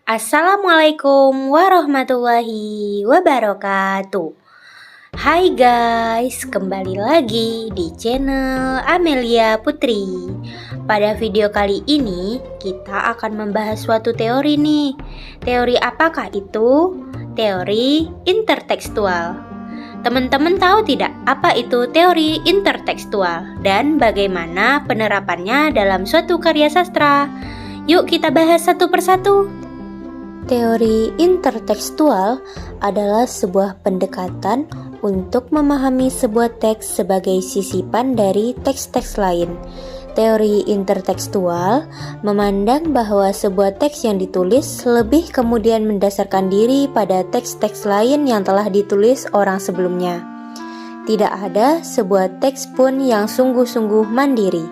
Assalamualaikum warahmatullahi wabarakatuh. Hai guys, kembali lagi di channel Amelia Putri. Pada video kali ini kita akan membahas suatu teori nih. Teori apakah itu? Teori intertekstual. Teman-teman tahu tidak apa itu teori intertekstual dan bagaimana penerapannya dalam suatu karya sastra? Yuk kita bahas satu persatu. Teori intertekstual adalah sebuah pendekatan untuk memahami sebuah teks sebagai sisipan dari teks-teks lain. Teori intertekstual memandang bahwa sebuah teks yang ditulis lebih kemudian mendasarkan diri pada teks-teks lain yang telah ditulis orang sebelumnya. Tidak ada sebuah teks pun yang sungguh-sungguh mandiri.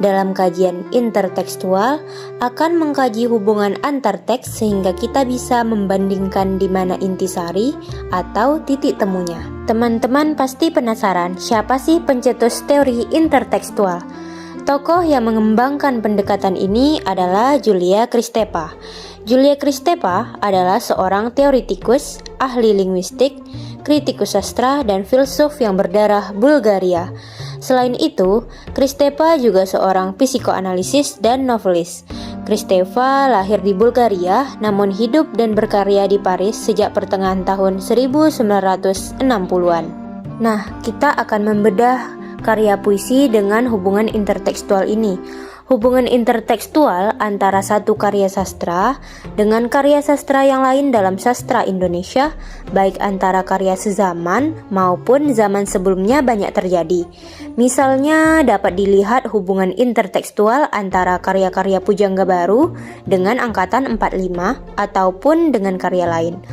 Dalam kajian intertekstual akan mengkaji hubungan antar teks sehingga kita bisa membandingkan di mana intisari atau titik temunya. Teman-teman pasti penasaran siapa sih pencetus teori intertekstual? Tokoh yang mengembangkan pendekatan ini adalah Julia Kristeva. Julia Kristeva adalah seorang teoritikus, ahli linguistik, kritikus sastra, dan filsuf yang berdarah Bulgaria. Selain itu, Kristeva juga seorang psikoanalisis dan novelis. Kristeva lahir di Bulgaria, namun hidup dan berkarya di Paris sejak pertengahan tahun 1960-an. Nah, kita akan membedah karya puisi dengan hubungan intertekstual ini. Hubungan intertekstual antara satu karya sastra dengan karya sastra yang lain dalam sastra Indonesia, baik antara karya sezaman maupun zaman sebelumnya banyak terjadi. Misalnya dapat dilihat hubungan intertekstual antara karya-karya Pujangga Baru dengan angkatan 45 ataupun dengan karya lain.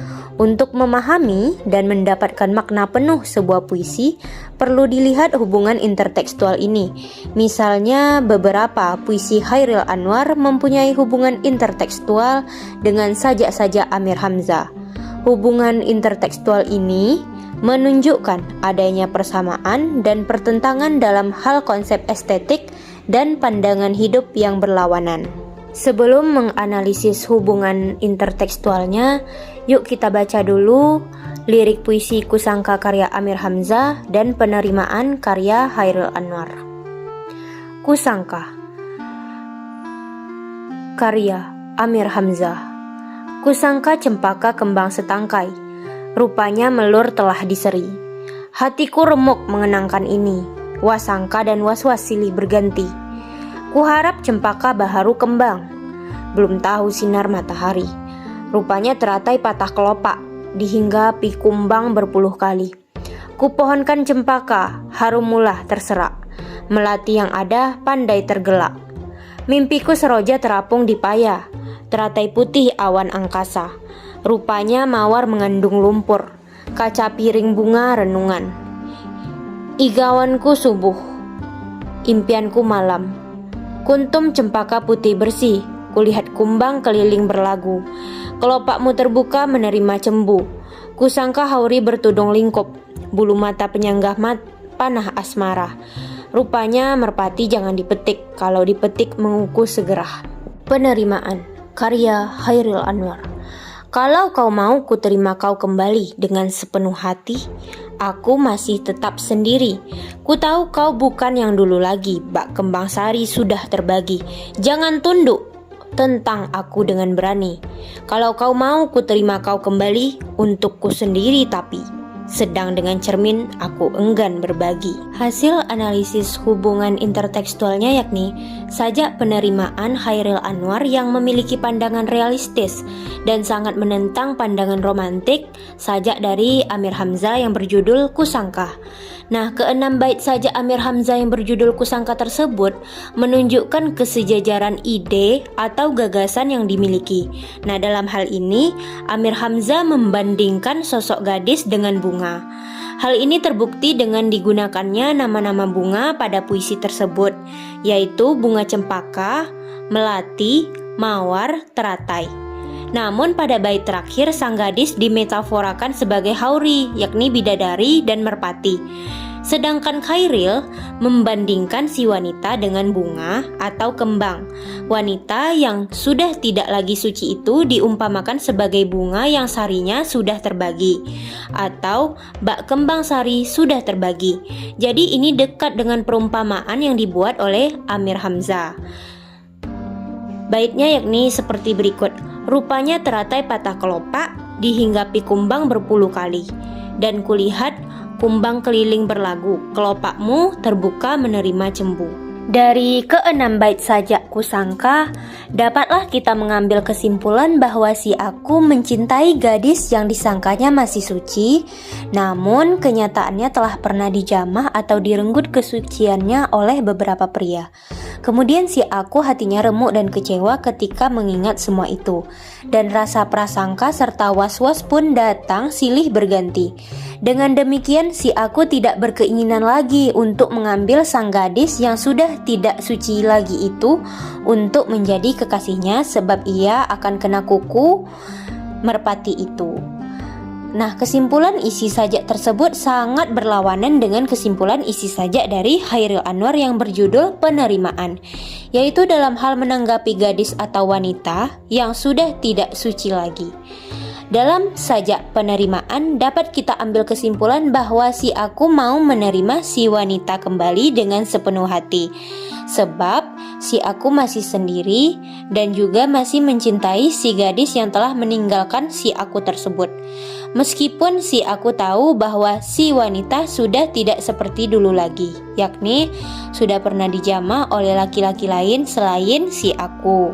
Untuk memahami dan mendapatkan makna penuh sebuah puisi, perlu dilihat hubungan intertekstual ini. Misalnya, beberapa puisi Chairil Anwar mempunyai hubungan intertekstual dengan sajak-sajak Amir Hamzah. Hubungan intertekstual ini menunjukkan adanya persamaan dan pertentangan dalam hal konsep estetik dan pandangan hidup yang berlawanan. Sebelum menganalisis hubungan intertekstualnya, yuk kita baca dulu lirik puisi Kusangka karya Amir Hamzah dan penerimaan karya Chairil Anwar. Kusangka karya Amir Hamzah. Kusangka cempaka kembang setangkai, rupanya melur telah diseri. Hatiku remuk mengenangkan ini, wasangka dan was-was silih berganti. Kuharap cempaka baharu kembang, belum tahu sinar matahari. Rupanya teratai patah kelopak, dihinggapi kumbang berpuluh kali. Kupohonkan cempaka, harum mulah terserak, melati yang ada pandai tergelak. Mimpiku seroja terapung di paya, teratai putih awan angkasa. Rupanya mawar mengandung lumpur, kaca piring bunga renungan. Igawanku subuh, impianku malam. Kuntum cempaka putih bersih, kulihat kumbang keliling berlagu. Kelopakmu terbuka menerima cembu, kusangka hauri bertudung lingkup, bulu mata penyanggah panah asmara. Rupanya merpati jangan dipetik, kalau dipetik mengukus segera. Penerimaan karya Chairil Anwar. Kalau kau mau kuterima kau kembali dengan sepenuh hati, aku masih tetap sendiri. Ku tahu kau bukan yang dulu lagi, bak kembang sari sudah terbagi. Jangan tunduk, tentang aku dengan berani. Kalau kau mau kuterima kau kembali, untukku sendiri tapi sedang dengan cermin aku enggan berbagi. Hasil analisis hubungan intertekstualnya yakni sajak penerimaan Chairil Anwar yang memiliki pandangan realistis dan sangat menentang pandangan romantik sajak dari Amir Hamzah yang berjudul Kusangka. Nah, keenam bait sajak Amir Hamzah yang berjudul Kusangka tersebut menunjukkan kesejajaran ide atau gagasan yang dimiliki. Nah, dalam hal ini Amir Hamzah membandingkan sosok gadis dengan bunga. Hal ini terbukti dengan digunakannya nama-nama bunga pada puisi tersebut, yaitu bunga cempaka, melati, mawar, teratai. Namun pada bait terakhir sang gadis dimetaforakan sebagai hauri, yakni bidadari dan merpati. Sedangkan Khairil membandingkan si wanita dengan bunga atau kembang. Wanita yang sudah tidak lagi suci itu diumpamakan sebagai bunga yang sarinya sudah terbagi, atau bak kembang sari sudah terbagi. Jadi ini dekat dengan perumpamaan yang dibuat oleh Amir Hamzah. Baitnya yakni seperti berikut. Rupanya teratai patah kelopak, dihinggapi kumbang berpuluh kali. Dan kulihat kumbang keliling berlagu, kelopakmu terbuka menerima cembu. Dari keenam bait sajak kusangka, dapatlah kita mengambil kesimpulan bahwa si aku mencintai gadis yang disangkanya masih suci, namun kenyataannya telah pernah dijamah atau direnggut kesuciannya oleh beberapa pria. Kemudian si aku hatinya remuk dan kecewa ketika mengingat semua itu, dan rasa prasangka serta was-was pun datang silih berganti. Dengan demikian si aku tidak berkeinginan lagi untuk mengambil sang gadis yang sudah tidak suci lagi itu untuk menjadi kekasihnya, sebab ia akan kena kuku merpati itu. Nah, kesimpulan isi sajak tersebut sangat berlawanan dengan kesimpulan isi sajak dari Chairil Anwar yang berjudul Penerimaan, yaitu dalam hal menanggapi gadis atau wanita yang sudah tidak suci lagi. Dalam sajak penerimaan dapat kita ambil kesimpulan bahwa si aku mau menerima si wanita kembali dengan sepenuh hati, sebab si aku masih sendiri dan juga masih mencintai si gadis yang telah meninggalkan si aku tersebut. Meskipun si aku tahu bahwa si wanita sudah tidak seperti dulu lagi, yakni sudah pernah dijamah oleh laki-laki lain selain si aku.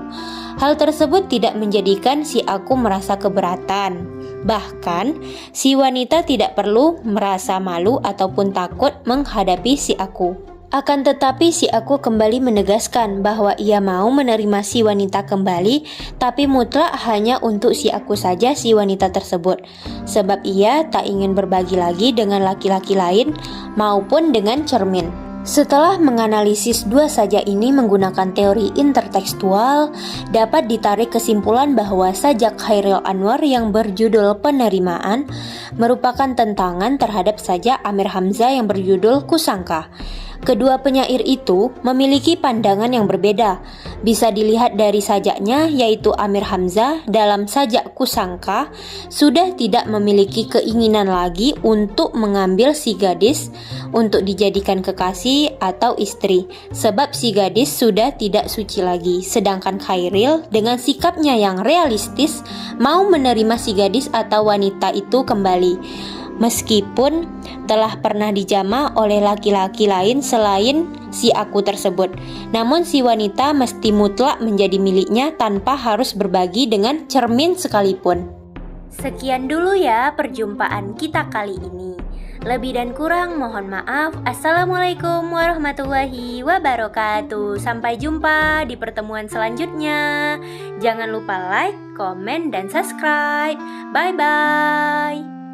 Hal tersebut tidak menjadikan si aku merasa keberatan. Bahkan, si wanita tidak perlu merasa malu ataupun takut menghadapi si aku. Akan tetapi si aku kembali menegaskan bahwa ia mau menerima si wanita kembali, tapi mutlak hanya untuk si aku saja si wanita tersebut. Sebab ia tak ingin berbagi lagi dengan laki-laki lain maupun dengan cermin. Setelah menganalisis dua sajak ini menggunakan teori intertekstual, dapat ditarik kesimpulan bahwa sajak Chairil Anwar yang berjudul Penerimaan merupakan tentangan terhadap sajak Amir Hamzah yang berjudul Kusangka. Kedua penyair itu memiliki pandangan yang berbeda. Bisa dilihat dari sajaknya, yaitu Amir Hamzah dalam sajak Kusangka sudah tidak memiliki keinginan lagi untuk mengambil si gadis untuk dijadikan kekasih atau istri, sebab si gadis sudah tidak suci lagi. Sedangkan Chairil dengan sikapnya yang realistis mau menerima si gadis atau wanita itu kembali, meskipun telah pernah dijamah oleh laki-laki lain selain si aku tersebut. Namun si wanita mesti mutlak menjadi miliknya tanpa harus berbagi dengan cermin sekalipun. Sekian dulu ya perjumpaan kita kali ini. Lebih dan kurang mohon maaf. Assalamualaikum warahmatullahi wabarakatuh. Sampai jumpa di pertemuan selanjutnya. Jangan lupa like, komen, dan subscribe. Bye-bye.